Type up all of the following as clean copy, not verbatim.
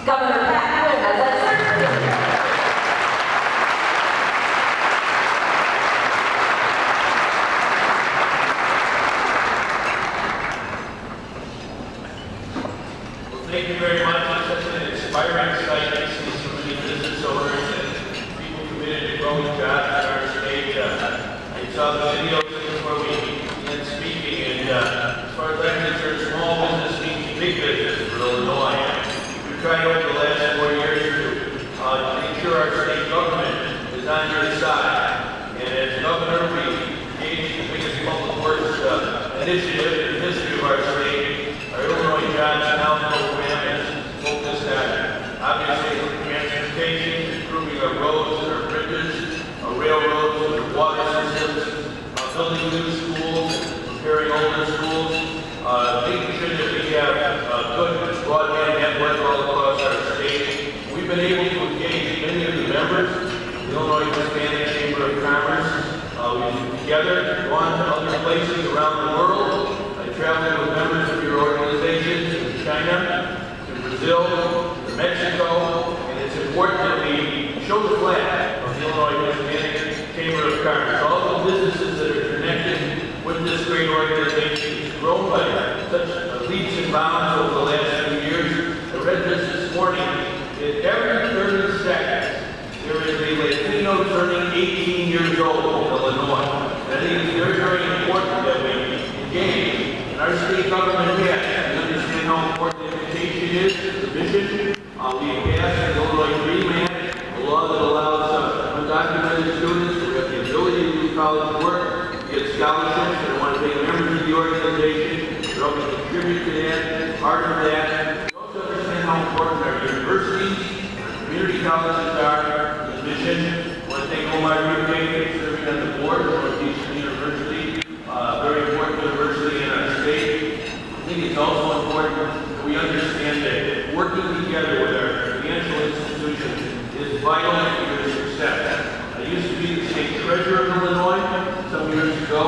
Governor Pat Quinn as our secretary. Thank you very much. It's such an inspiring sight to see so many business owners and people committed to growing jobs in our state. I saw the videos before we began speaking, and as far as I'm concerned, small business means big business for Illinois. We've tried over the last 4 years to make sure our state government is on your side. And as governor, we engaged the biggest public works initiative in the history of our state. Our Illinois Jobs Now program is focused on, obviously, transportation, improving our roads and our bridges, our railroads and our water systems, building new schools, repairing older schools, making sure that we have a good broadband network all across our state. We've been able to engage many of the members of the Illinois Hispanic Chamber of Commerce. We've together gone to other places around the world. Traveling with members of your organization to China, to Brazil, to Mexico, and it's important that we show the flag of the Illinois Hispanic Chamber of Commerce. All the businesses that are connected with this great organization has grown by such leaps and bounds over the last few years. I read this morning that every 30 seconds there is a Latino turning 18 years old in Illinois. And I think it's very, very important that we engage. Our state government has. We understand how important education is to the mission. We have passed the Illinois Dream Act, a law that allows undocumented students who have the ability to do college work to get scholarships, and I want to thank members of the organization for helping contribute to that, part of that. We also understand how important our universities and our community colleges are to the mission. I want to thank Omar Ruke for serving on the board of Northeastern University, very important university in our state. I think it's also important that we understand that working together with our financial institutions is vital to your success. I used to be the state treasurer of Illinois some years ago,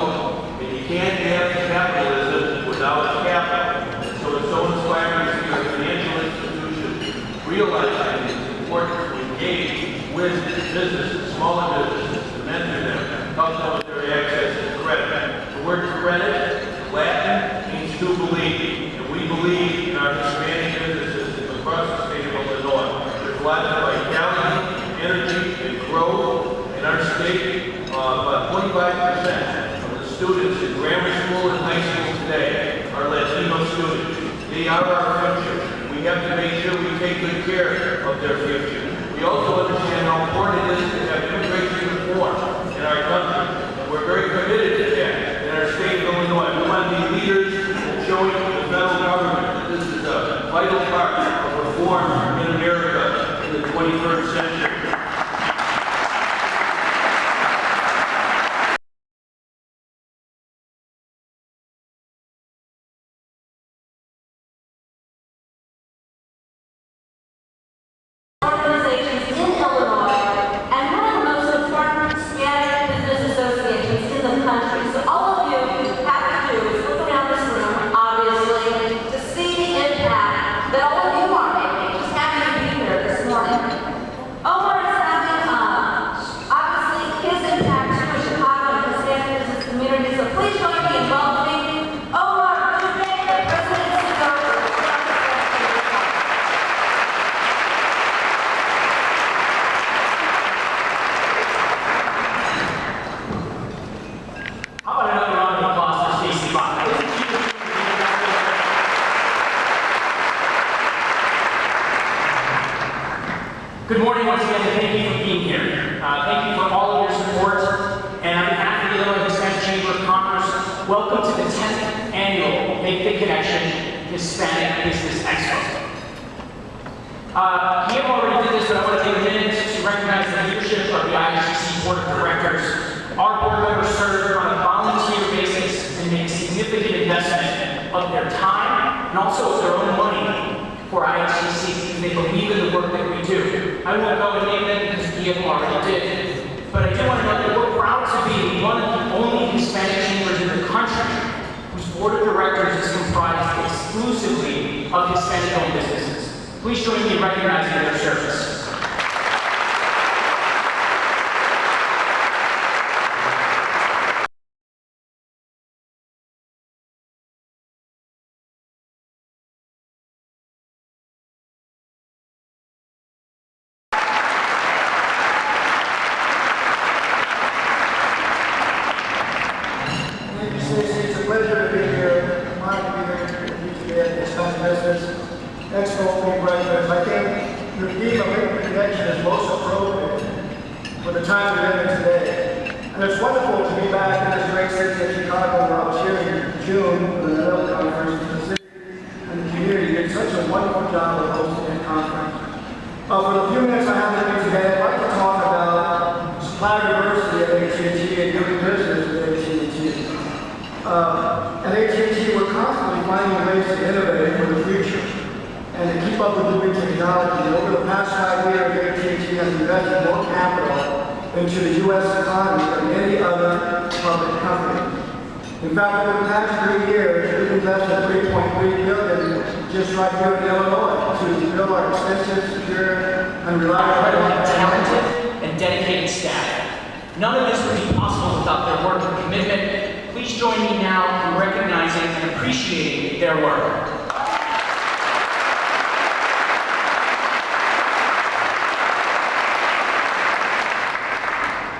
and you can't have capitalism without capital. And so it's so inspiring to see our financial institutions realize that it's important to engage with businesses, smaller businesses, to mentor them, help them with their access to credit. The word credit, Latin, means to believe. And we believe in our Hispanic businesses across the state of Illinois. There's a lot of vitality, energy, and growth in our state. About 25% of the students in grammar school and high school today are Latino students. They are our future. We have to make sure we take good care of their future. We also understand how important it is to have immigration reform in our country. And we're very committed to that in our state of Illinois. We want to be leaders in showing the federal government that this is a vital part of reform in America in the 21st century. Organizations in Illinois and one of the most important Hispanic business associations in the country. So all of you have to do is look around this room, obviously, to see the impact that all of you are making. Just happy to be here this morning. Omar is having, obviously, his impact to Chicago and Hispanic business community. So please join me in welcoming Omar Ruke, the President and CEO of the How about another round of applause for Stacey Bach? Good morning once again, and thank you for being here. Thank you for all of your support. And on behalf of the Illinois Hispanic Chamber of Commerce, welcome to the 10th annual Make the Connection Hispanic Business Expo. Kim already did this, but I want to take a minute to recognize the leadership of the IHCC Board of Directors. Our board members serve on a volunteer basis and make significant investment of their time and also of their own money for IHCC because they believe in the work that we do. I won't go and name them because Kim already did. But I do want to note that we're proud to be one of the only Hispanic chambers in the country whose board of directors is comprised exclusively of Hispanic-owned businesses. Please join me in recognizing their service. Thank you, Stacey. It's a pleasure to be here. I'm honored to be here with you today at the Hispanic Business Expo being breakfast. I think the theme of making connection is most appropriate for the time we live in today. And it's wonderful to be back in this great city of Chicago, where I was here in June for the Middle Conference. The city and the community did such a wonderful job of hosting that conference. For the few minutes I have with you today, I'd like to talk about supply diversity at AT&T and doing business with AT&T. At AT&T, we're constantly finding ways to innovate for the future and to keep up with moving technology. Over the past 5 years, AT&T has invested more capital into the U.S. economy than any other public company. In fact, over the past 3 years, we've invested $3.3 billion just right here in Illinois to build our extensive, secure, and reliable Talented and dedicated staff. None of this would be possible without their work and commitment. Please join me now in recognizing and appreciating their work.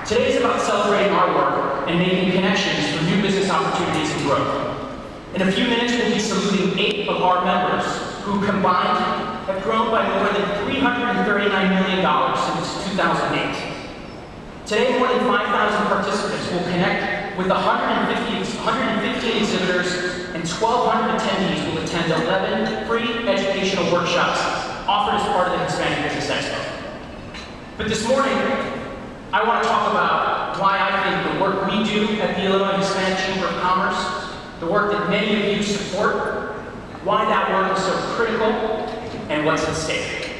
Today is about celebrating our work and making connections for new business opportunities and growth. In a few minutes, we'll be saluting 8 of our members who combined have grown by more than $339 million since 2008. Today, more than 5,000 participants will connect with 150 exhibitors, and 1,200 attendees will attend 11 free educational workshops offered as part of the Hispanic Business Expo. But this morning, I want to talk about why I think the work we do at the Illinois Hispanic Chamber of Commerce, the work that many of you support, why that work is so critical, and what's at stake.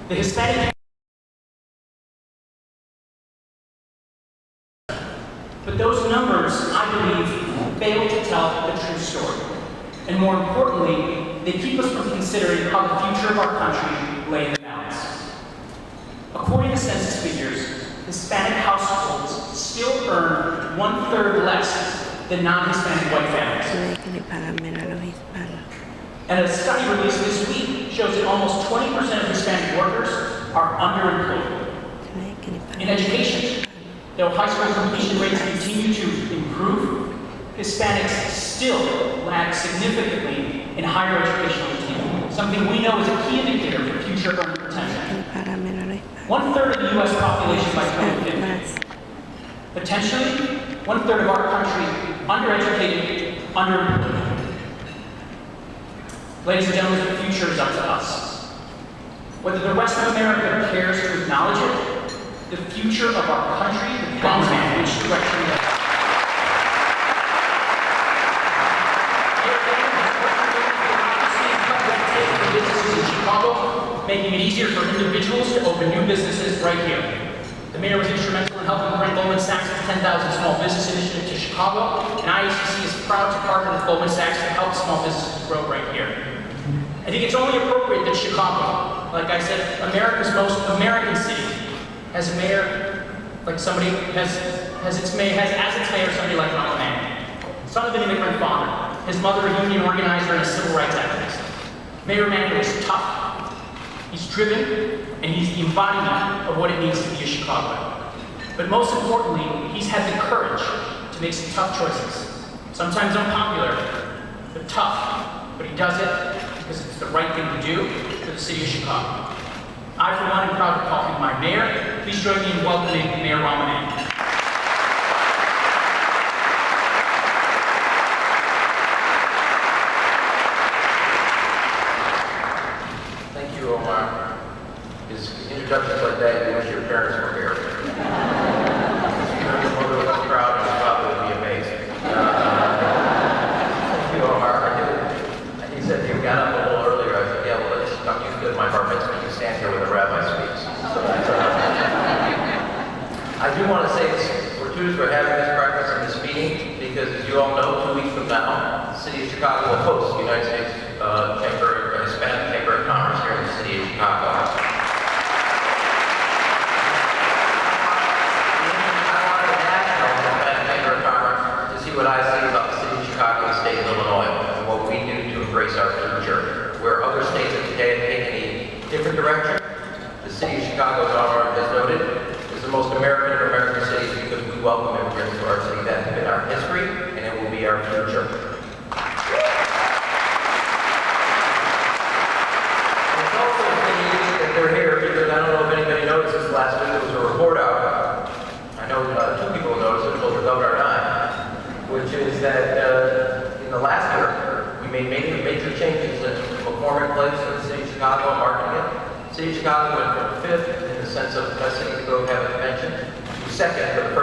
The Hispanic But those numbers, I believe, fail to tell the true story. And more importantly, they keep us from considering how the future of our country lay in the balance. According to census figures, Hispanic households still earn 1/3 less than non-Hispanic white families. And a study released this week shows that almost 20% of Hispanic workers are underemployed. In education, though high school completion rates continue to improve, Hispanics still lag significantly in higher educational attainment, something we know is a key indicator for future earning potential. 1/3 of the U.S. population by 2050. Potentially, 1/3 of our country undereducated, underemployed. Ladies and gentlemen, the future is up to us. Whether the rest of America cares to acknowledge it, the future of our country depends on which direction we go. Businesses in Chicago, making it easier for individuals to open new businesses right here. The mayor was instrumental in helping bring Goldman Sachs' 10,000 Small Business Initiative to Chicago, and IACC is proud to partner with Goldman Sachs to help small businesses grow right here. I think it's only appropriate that Chicago, like I said, America's most American city, has a mayor, like somebody has its mayor somebody like Ron Mann, son of an immigrant father, his mother a union organizer and a civil rights activist. Mayor Emanuel is tough, he's driven, and he's the embodiment of what it means to be a Chicagoan. But most importantly, he's had the courage to make some tough choices. Sometimes unpopular, but tough. But he does it because it's the right thing to do for the city of Chicago. I, for one, am proud to call him my mayor. Please join me in welcoming Mayor Ramadan. Thank you, Omar. His introductions like that, you wish your parents were here. Your mother was proud and your father would be amazing. Thank you, Omar. He said you got up a little earlier. I said, yeah, well, I'm used to my bar mitzvah. You stand here when the rabbi speaks. So that's I do want to say it's fortuitous we're having this breakfast and this meeting because, as you all know, 2 weeks from now, the city of Chicago will host the United States Hispanic Chamber Commerce here in the city of Chicago. I wanted a national Chamber of Commerce to see what I see about the city of Chicago and the state of Illinois and what we do to embrace our future. Where other states have taken a different direction, the city of Chicago, as Alvaro has noted, is the most American of American cities because we welcome immigrants to our city. That has been our history, and it will be our future. It's also unique that they're here because I don't know if anybody noticed this last week. There was a report out. I know two people noticed it, both the governor and I, which is that in the last year we made major changes in performance place in the city of Chicago and marketing it. The city of Chicago went from 5th in the sense of best city to go have a convention to 2nd for the